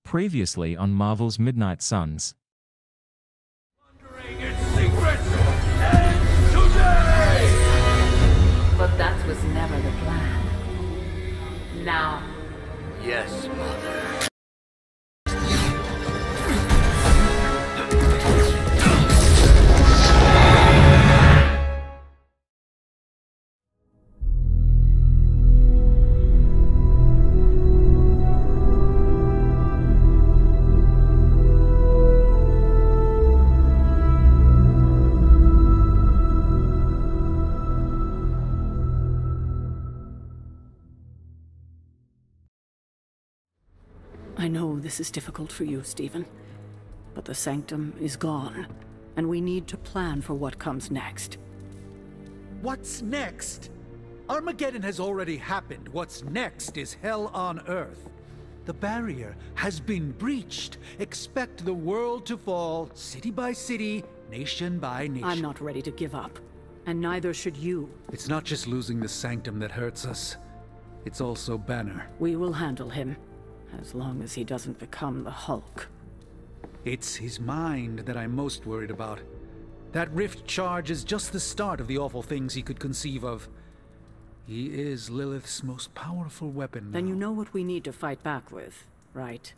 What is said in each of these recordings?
Previously on Marvel's Midnight Suns. Wondering its secrets ends today! But that was never the plan. Now. Yes, Mother. I know this is difficult for you, Stephen, but the Sanctum is gone, and we need to plan for what comes next. What's next? Armageddon has already happened. What's next is hell on Earth. The barrier has been breached. Expect the world to fall, city by city, nation by nation. I'm not ready to give up, and neither should you. It's not just losing the Sanctum that hurts us. It's also Banner. We will handle him. As long as he doesn't become the Hulk. It's his mind that I'm most worried about. That rift charge is just the start of the awful things he could conceive of. He is Lilith's most powerful weapon now. Then you know what we need to fight back with, right?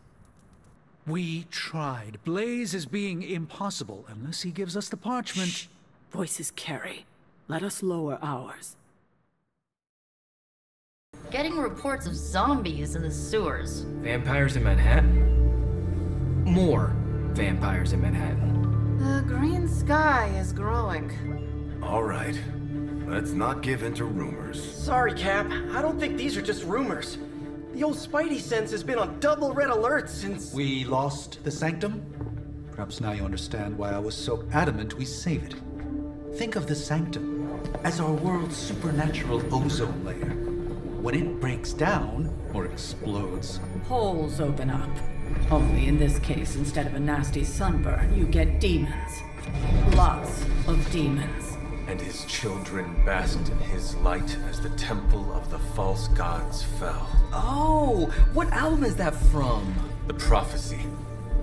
We tried. Blaze is being impossible unless he gives us the parchment. Shh. Voices carry. Let us lower ours. Getting reports of zombies in the sewers. Vampires in Manhattan? More vampires in Manhattan. The green sky is growing. All right. Let's not give in to rumors. Sorry, Cap. I don't think these are just rumors. The old Spidey sense has been on double red alert since... We lost the Sanctum? Perhaps now you understand why I was so adamant we save it. Think of the Sanctum as our world's supernatural ozone layer. When it breaks down, or explodes... Holes open up. Only in this case, instead of a nasty sunburn, you get demons. Lots of demons. And his children basked in his light as the temple of the false gods fell. Oh, what album is that from? The prophecy.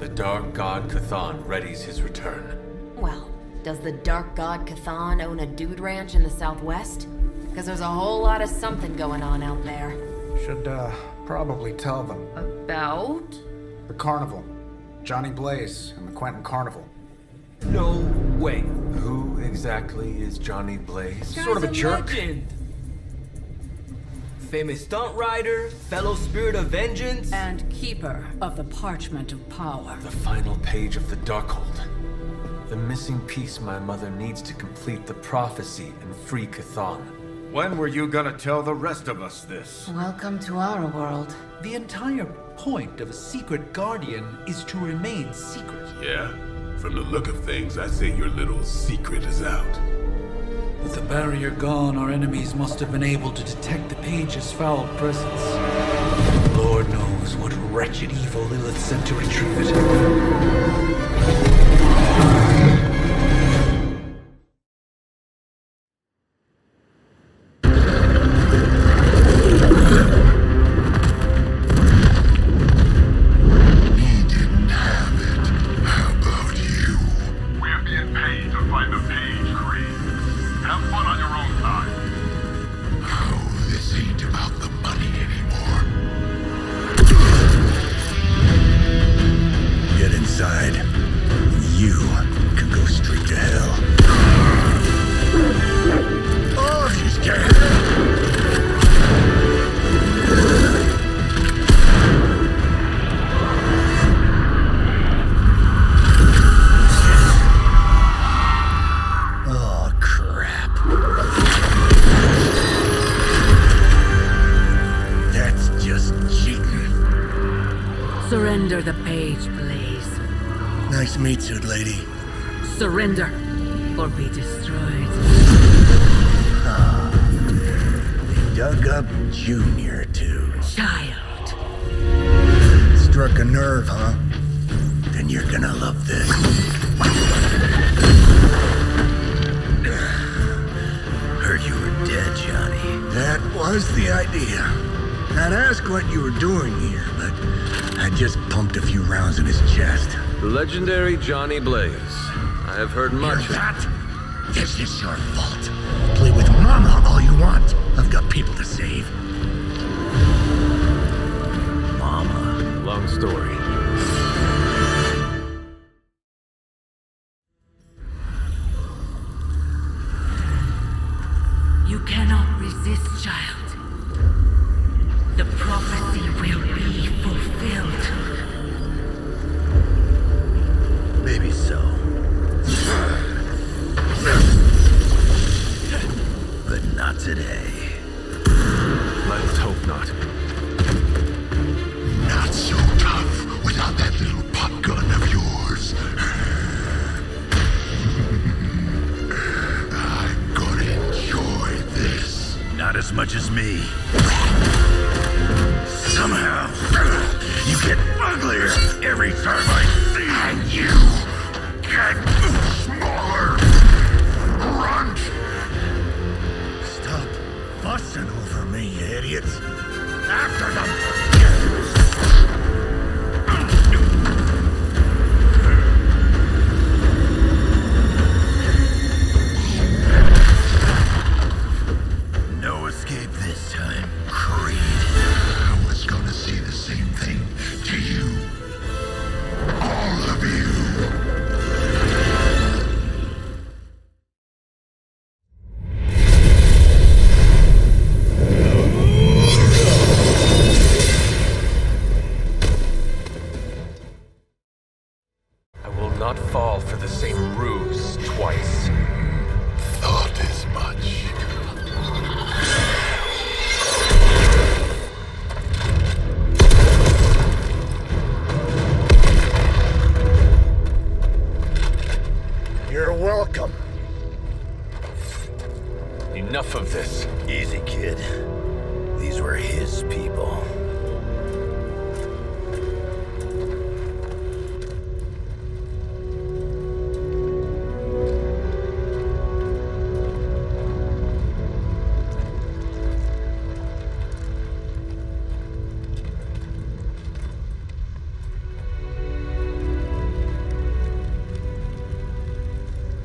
The dark god Chthon readies his return. Well, does the dark god Chthon own a dude ranch in the Southwest? Because there's a whole lot of something going on out there. Should, probably tell them. About? The carnival. Johnny Blaze and the Quentin Carnival. No way. Who exactly is Johnny Blaze? Sort of a jerk. Legend. Famous stunt rider, fellow spirit of vengeance. And keeper of the parchment of power. The final page of the Darkhold. The missing piece my mother needs to complete the prophecy and free Chthon. When were you gonna tell the rest of us this? Welcome to our world. The entire point of a secret guardian is to remain secret. Yeah? From the look of things, I say your little secret is out. With the barrier gone, our enemies must have been able to detect the page's foul presence. Lord knows what wretched evil Lilith sent to retrieve it. Surrender the page, Blaze. Nice meat suit, lady. Surrender, or be destroyed. They dug up Junior, too. Child. Struck a nerve, huh? Then you're gonna love this. Heard you were dead, Johnny. That was the idea. I'd ask what you were doing here, but I just pumped a few rounds in his chest. The legendary Johnny Blaze. I have heard much of that. This is your fault. Play with Mama all you want. I've got people to save. Mama. Long story. You cannot resist, child. The prophecy will be fulfilled. Maybe so. But not today. Let's hope not. Not so tough without that little pop gun of yours. I'm gonna enjoy this. Not as much as me. Somehow, you get uglier every time I see you. And you get smaller. Grunt. Stop fussing over me, you idiots. After them. No escape this time, Creed. I was gonna say the same thing to you. All of you. I will not fall for the same ruse twice. Thought as much. You're welcome. Enough of this. Easy, kid. These were his people.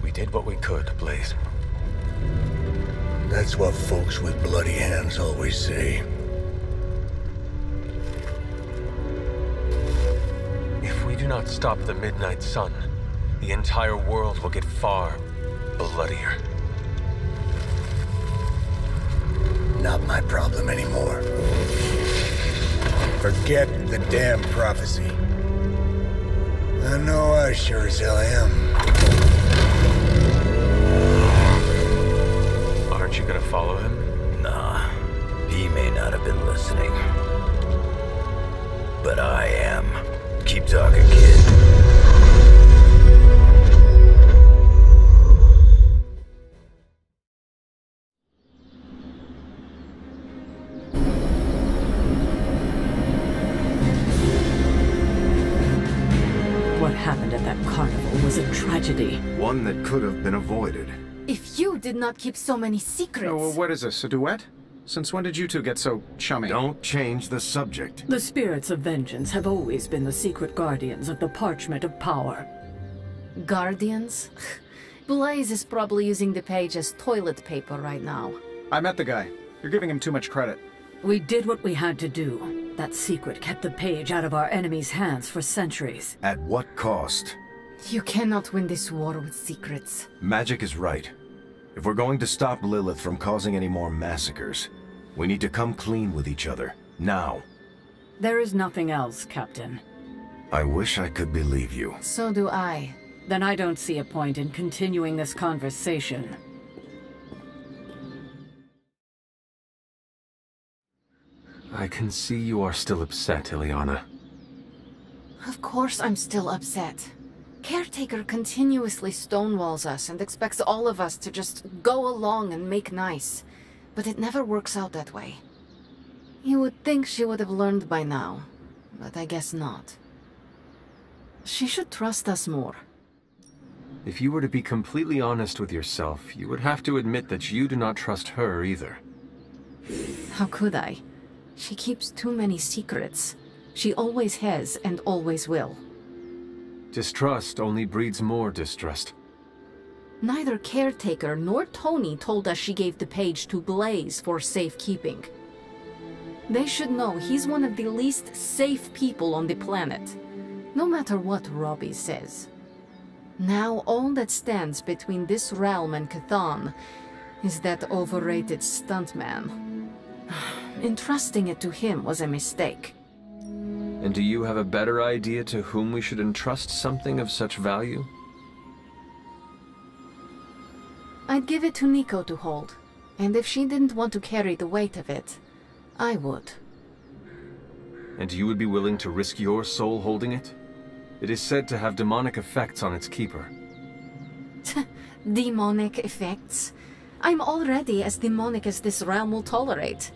We did what we could, Blaze. That's what folks with bloody hands always say. If we do not stop the Midnight Sun, the entire world will get far bloodier. Not my problem anymore. Forget the damn prophecy. I know I sure as hell am. Aren't you gonna follow him? Nah, he may not have been listening. But I am. Keep talking, kid. What happened at that carnival was a tragedy. One that could have been avoided. If you did not keep so many secrets... Oh, what is this, a duet? Since when did you two get so chummy? Don't change the subject. The spirits of vengeance have always been the secret guardians of the parchment of power. Guardians? Blaze is probably using the page as toilet paper right now. I met the guy. You're giving him too much credit. We did what we had to do. That secret kept the page out of our enemies' hands for centuries. At what cost? You cannot win this war with secrets. Magic is right. If we're going to stop Lilith from causing any more massacres, we need to come clean with each other, now. There is nothing else, Captain. I wish I could believe you. So do I. Then I don't see a point in continuing this conversation. I can see you are still upset, Ileana. Of course I'm still upset. Caretaker continuously stonewalls us and expects all of us to just go along and make nice. But it never works out that way. You would think she would have learned by now, but I guess not. She should trust us more. If you were to be completely honest with yourself, you would have to admit that you do not trust her either. How could I? She keeps too many secrets. She always has and always will. Distrust only breeds more distrust. Neither Caretaker nor Tony told us she gave the page to Blaze for safekeeping. They should know he's one of the least safe people on the planet, no matter what Robbie says. Now all that stands between this realm and Chthon is that overrated stuntman. Entrusting it to him was a mistake. And do you have a better idea to whom we should entrust something of such value? I'd give it to Nico to hold, and if she didn't want to carry the weight of it, I would. And you would be willing to risk your soul holding it? It is said to have demonic effects on its keeper. Demonic effects? I'm already as demonic as this realm will tolerate.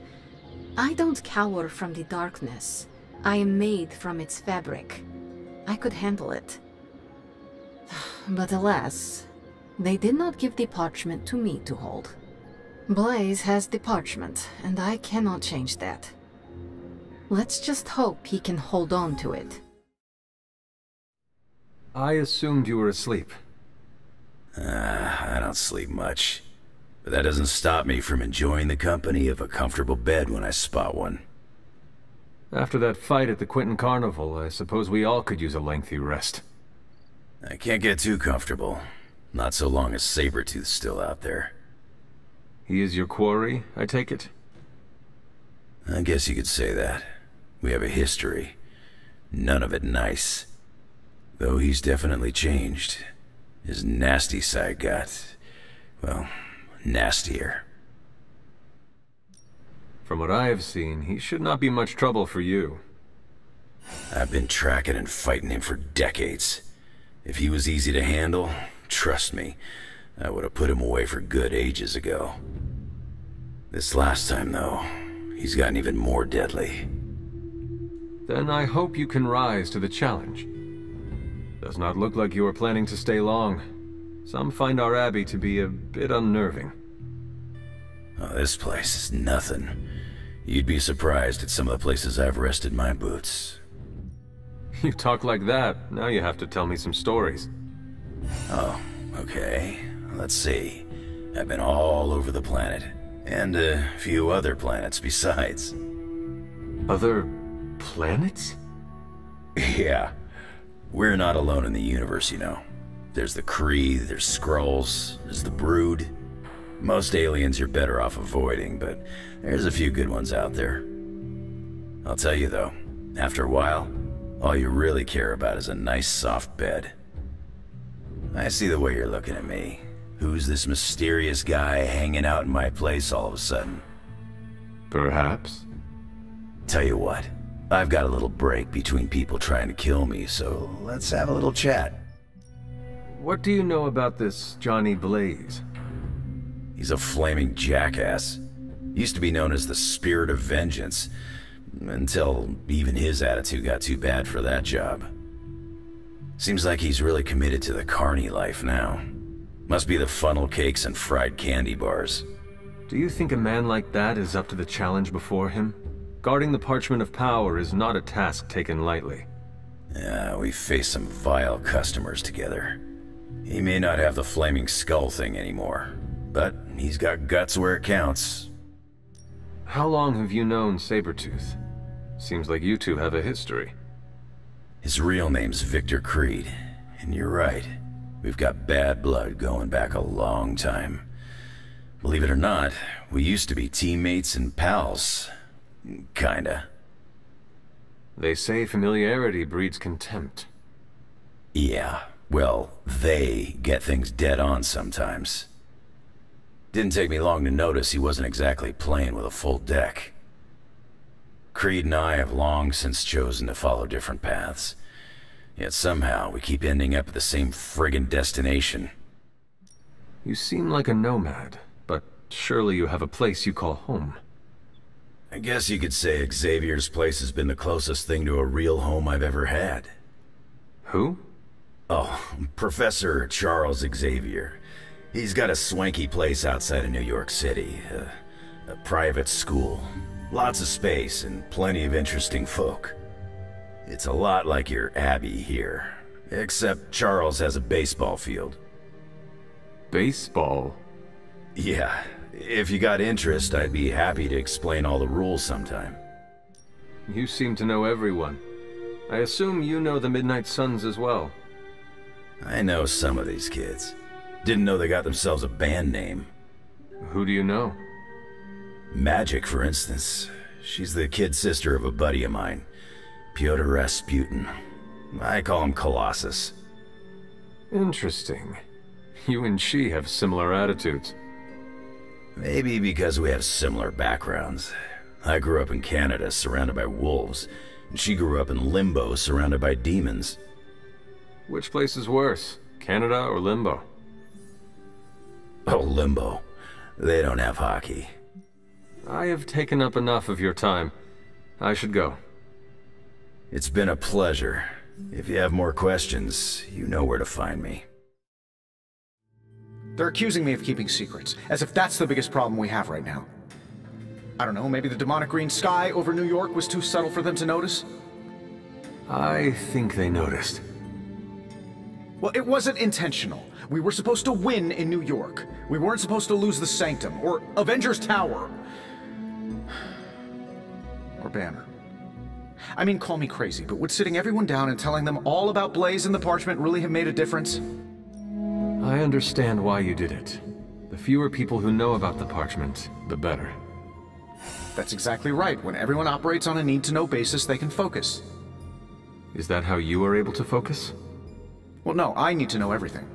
I don't cower from the darkness. I am made from its fabric. I could handle it. But alas, they did not give the parchment to me to hold. Blaze has the parchment, and I cannot change that. Let's just hope he can hold on to it. I assumed you were asleep. I don't sleep much. But that doesn't stop me from enjoying the company of a comfortable bed when I spot one. After that fight at the Quentin Carnival, I suppose we all could use a lengthy rest. I can't get too comfortable. Not so long as Sabretooth's still out there. He is your quarry, I take it? I guess you could say that. We have a history. None of it nice. Though he's definitely changed. His nasty side got, well, nastier. From what I have seen, he should not be much trouble for you. I've been tracking and fighting him for decades. If he was easy to handle, trust me, I would have put him away for good ages ago. This last time, though, he's gotten even more deadly. Then I hope you can rise to the challenge. Does not look like you are planning to stay long. Some find our abbey to be a bit unnerving. Oh, this place is nothing. You'd be surprised at some of the places I've rested my boots. You talk like that, now you have to tell me some stories. Oh, okay. Let's see. I've been all over the planet. And a few other planets besides. Other planets? Yeah. We're not alone in the universe, you know. There's the Kree, there's Skrulls, there's the Brood. Most aliens you're better off avoiding, but there's a few good ones out there. I'll tell you though, after a while, all you really care about is a nice soft bed. I see the way you're looking at me. Who's this mysterious guy hanging out in my place all of a sudden? Perhaps. Tell you what, I've got a little break between people trying to kill me, so let's have a little chat. What do you know about this Johnny Blaze? He's a flaming jackass. Used to be known as the Spirit of Vengeance, until even his attitude got too bad for that job. Seems like he's really committed to the carny life now. Must be the funnel cakes and fried candy bars. Do you think a man like that is up to the challenge before him? Guarding the Parchment of Power is not a task taken lightly. Yeah, we faced some vile customers together. He may not have the flaming skull thing anymore, but he's got guts where it counts. How long have you known Sabretooth? Seems like you two have a history. His real name's Victor Creed, and you're right. We've got bad blood going back a long time. Believe it or not, we used to be teammates and pals. Kinda. They say familiarity breeds contempt. Yeah, well, they get things dead on sometimes. Didn't take me long to notice he wasn't exactly playing with a full deck. Creed and I have long since chosen to follow different paths. Yet somehow we keep ending up at the same friggin' destination. You seem like a nomad, but surely you have a place you call home. I guess you could say Xavier's place has been the closest thing to a real home I've ever had. Who? Oh, Professor Charles Xavier. He's got a swanky place outside of New York City. A private school. Lots of space and plenty of interesting folk. It's a lot like your Abbey here, except Charles has a baseball field. Baseball? Yeah, if you got interest, I'd be happy to explain all the rules sometime. You seem to know everyone. I assume you know the Midnight Suns as well. I know some of these kids. Didn't know they got themselves a band name. Who do you know? Magic, for instance. She's the kid sister of a buddy of mine, Pyotr Rasputin. I call him Colossus. Interesting. You and she have similar attitudes. Maybe because we have similar backgrounds. I grew up in Canada, surrounded by wolves, and she grew up in Limbo, surrounded by demons. Which place is worse, Canada or Limbo? Oh, Limbo. They don't have hockey. I have taken up enough of your time. I should go. It's been a pleasure. If you have more questions, you know where to find me. They're accusing me of keeping secrets, as if that's the biggest problem we have right now. I don't know, maybe the demonic green sky over New York was too subtle for them to notice? I think they noticed. Well, it wasn't intentional. We were supposed to win in New York. We weren't supposed to lose the Sanctum, or Avengers Tower. Or Banner. I mean, call me crazy, but would sitting everyone down and telling them all about Blaze and the Parchment really have made a difference? I understand why you did it. The fewer people who know about the Parchment, the better. That's exactly right. When everyone operates on a need-to-know basis, they can focus. Is that how you are able to focus? Well, no, I need to know everything.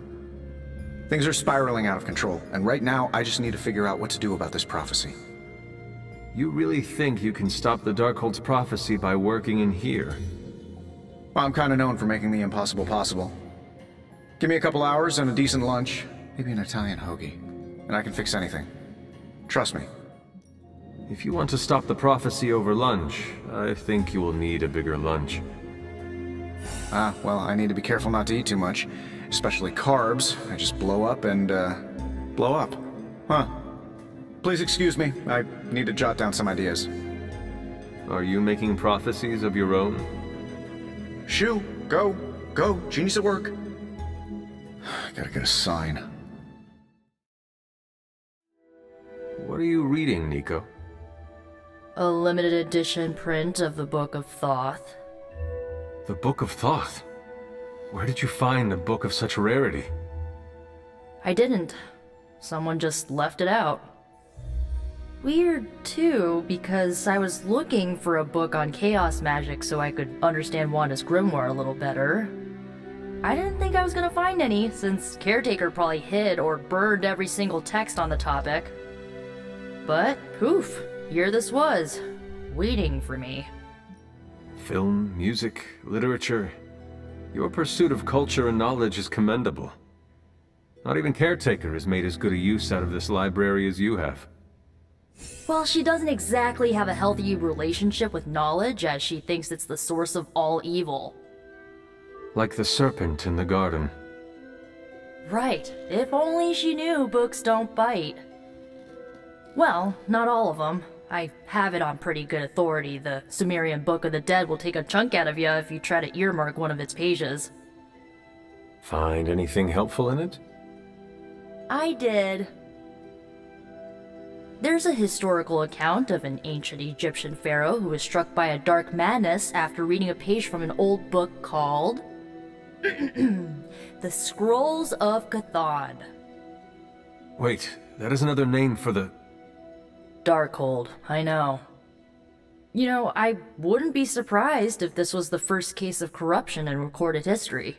Things are spiraling out of control, and right now, I just need to figure out what to do about this prophecy. You really think you can stop the Darkhold's prophecy by working in here? Well, I'm kind of known for making the impossible possible. Give me a couple hours and a decent lunch, maybe an Italian hoagie, and I can fix anything. Trust me. If you want to stop the prophecy over lunch, I think you will need a bigger lunch. Well, I need to be careful not to eat too much, especially carbs. I just blow up and, blow up. Huh. Please excuse me, I need to jot down some ideas. Are you making prophecies of your own? Shoo, go, genius at work. I gotta get a sign. What are you reading, Nico? A limited edition print of the Book of Thoth. The Book of Thoth? Where did you find a book of such rarity? I didn't. Someone just left it out. Weird, too, because I was looking for a book on chaos magic so I could understand Wanda's grimoire a little better. I didn't think I was gonna find any, since Caretaker probably hid or burned every single text on the topic. But, poof, here this was, waiting for me. Film, music, literature. Your pursuit of culture and knowledge is commendable. Not even Caretaker has made as good a use out of this library as you have. Well, she doesn't exactly have a healthy relationship with knowledge, as she thinks it's the source of all evil. Like the serpent in the garden. Right. If only she knew books don't bite. Well, not all of them. I have it on pretty good authority. The Sumerian Book of the Dead will take a chunk out of you if you try to earmark one of its pages. Find anything helpful in it? I did. There's a historical account of an ancient Egyptian pharaoh who was struck by a dark madness after reading a page from an old book called The Scrolls of Chthon. Wait, that is another name for the... Darkhold, I know. You know, I wouldn't be surprised if this was the first case of corruption in recorded history.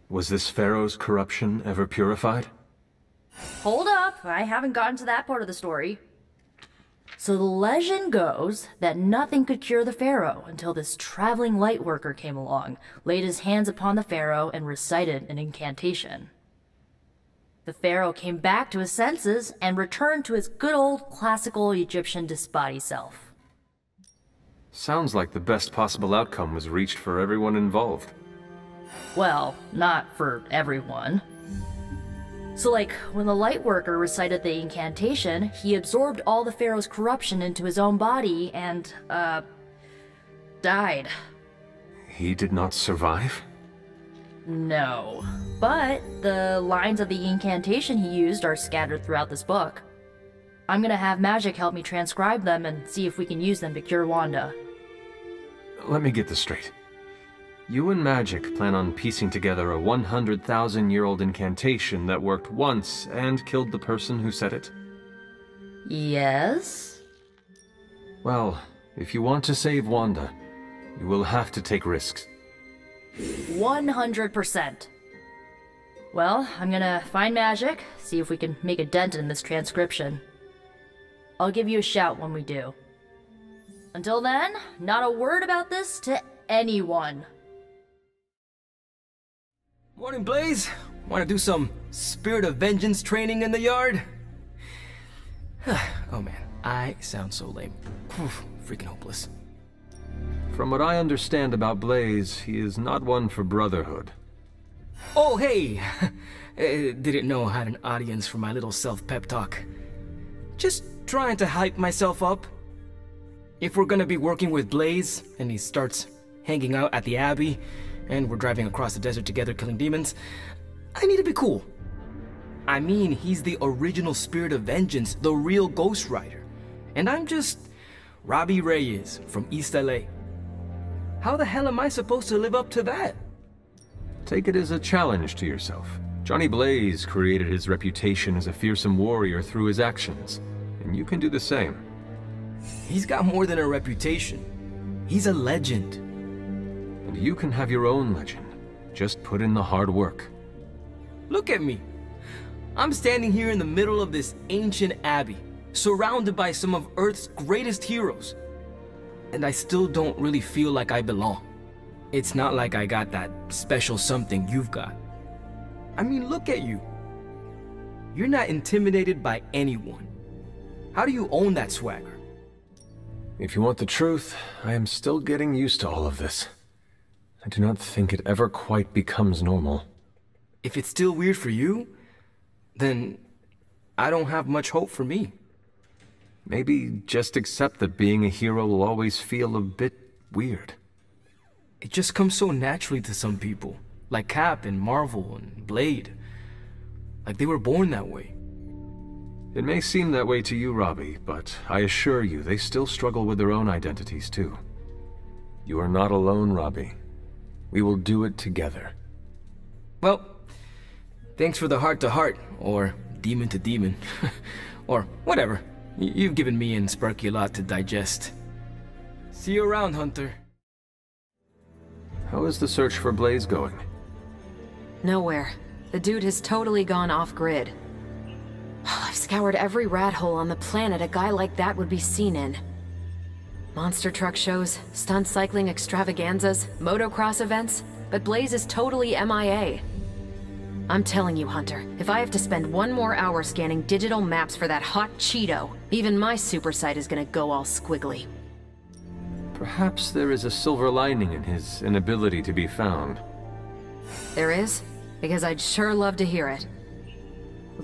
Was this pharaoh's corruption ever purified? Hold up, I haven't gotten to that part of the story. So the legend goes that nothing could cure the pharaoh until this traveling light worker came along, laid his hands upon the pharaoh, and recited an incantation. The pharaoh came back to his senses and returned to his good old classical Egyptian disbody self. Sounds like the best possible outcome was reached for everyone involved. Well, not for everyone. So like, when the light worker recited the incantation, he absorbed all the pharaoh's corruption into his own body and, died. He did not survive? No. But the lines of the incantation he used are scattered throughout this book. I'm gonna have Magic help me transcribe them and see if we can use them to cure Wanda. Let me get this straight. You and Magic plan on piecing together a 100,000-year-old incantation that worked once and killed the person who said it? Yes? Well, if you want to save Wanda, you will have to take risks. 100%. Well, I'm gonna find Magic, see if we can make a dent in this transcription. I'll give you a shout when we do. Until then, not a word about this to anyone. Morning, Blaze. Want to do some Spirit of Vengeance training in the yard? Oh man, I sound so lame. Freaking hopeless. From what I understand about Blaze, he is not one for brotherhood. Oh, hey! Didn't know I had an audience for my little self-pep talk. Just trying to hype myself up. If we're gonna be working with Blaze, and he starts hanging out at the Abbey, and we're driving across the desert together killing demons, I need to be cool. I mean, he's the original Spirit of Vengeance, the real Ghost Rider. And I'm just Robbie Reyes from East LA. How the hell am I supposed to live up to that? Take it as a challenge to yourself. Johnny Blaze created his reputation as a fearsome warrior through his actions, and you can do the same. He's got more than a reputation. He's a legend. And you can have your own legend. Just put in the hard work. Look at me. I'm standing here in the middle of this ancient abbey, surrounded by some of Earth's greatest heroes. And I still don't really feel like I belong. It's not like I got that special something you've got. I mean, look at you. You're not intimidated by anyone. How do you own that swagger? If you want the truth, I am still getting used to all of this. I do not think it ever quite becomes normal. If it's still weird for you, then I don't have much hope for me. Maybe just accept that being a hero will always feel a bit weird. It just comes so naturally to some people, like Cap and Marvel and Blade. Like they were born that way. It may seem that way to you, Robbie, but I assure you they still struggle with their own identities too. You are not alone, Robbie. We will do it together. Well, thanks for the heart-to-heart, or demon-to-demon, or whatever. You've given me and Sparky a lot to digest. See you around, Hunter. How is the search for Blaze going? Nowhere. The dude has totally gone off-grid. I've scoured every rat hole on the planet a guy like that would be seen in. Monster truck shows, stunt cycling extravaganzas, motocross events, but Blaze is totally MIA. I'm telling you, Hunter, if I have to spend one more hour scanning digital maps for that hot Cheeto, even my super sight is gonna go all squiggly. Perhaps there is a silver lining in his inability to be found. There is? Because I'd sure love to hear it.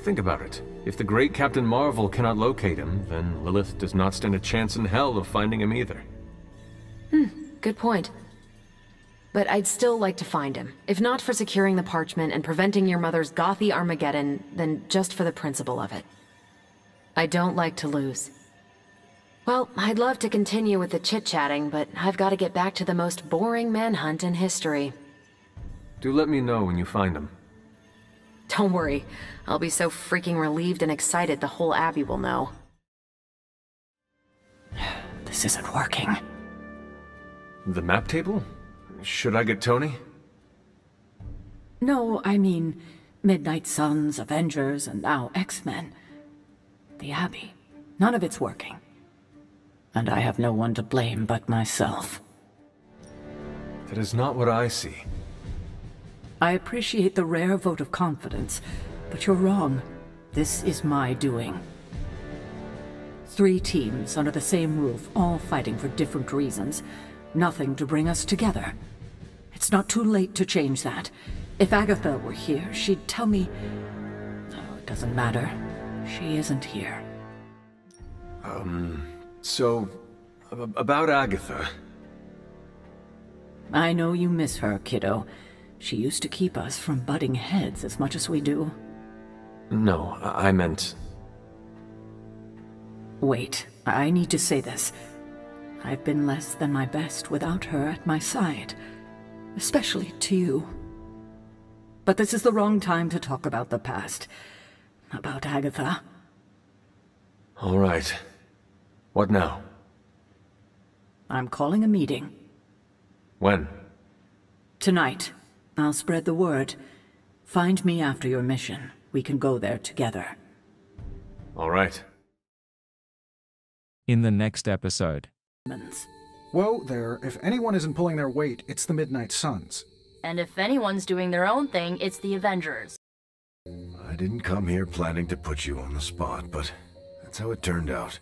Think about it. If the great Captain Marvel cannot locate him, then Lilith does not stand a chance in hell of finding him either. Good point. But I'd still like to find him. If not for securing the parchment and preventing your mother's gothy Armageddon, then just for the principle of it. I don't like to lose. Well, I'd love to continue with the chit-chatting, but I've got to get back to the most boring manhunt in history. Do let me know when you find him. Don't worry. I'll be so freaking relieved and excited the whole Abbey will know. This isn't working. The map table? Should I get Tony? No, I mean Midnight Suns, Avengers, and now X-Men. The Abbey. None of it's working. And I have no one to blame but myself. That is not what I see. I appreciate the rare vote of confidence, but you're wrong. This is my doing. 3 teams under the same roof, all fighting for different reasons. Nothing to bring us together. It's not too late to change that. If Agatha were here, she'd tell me... Oh, it doesn't matter. She isn't here. So... about Agatha... I know you miss her, kiddo. She used to keep us from butting heads as much as we do. No, I meant... Wait, I need to say this. I've been less than my best without her at my side. Especially to you. But this is the wrong time to talk about the past. About Agatha. All right. What now? I'm calling a meeting. When? Tonight. I'll spread the word. Find me after your mission. We can go there together. All right. In the next episode. Whoa there, if anyone isn't pulling their weight, it's the Midnight Suns. And if anyone's doing their own thing, it's the Avengers. I didn't come here planning to put you on the spot, but that's how it turned out.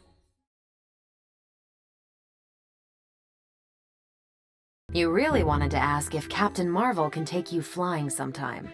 You really wanted to ask if Captain Marvel can take you flying sometime.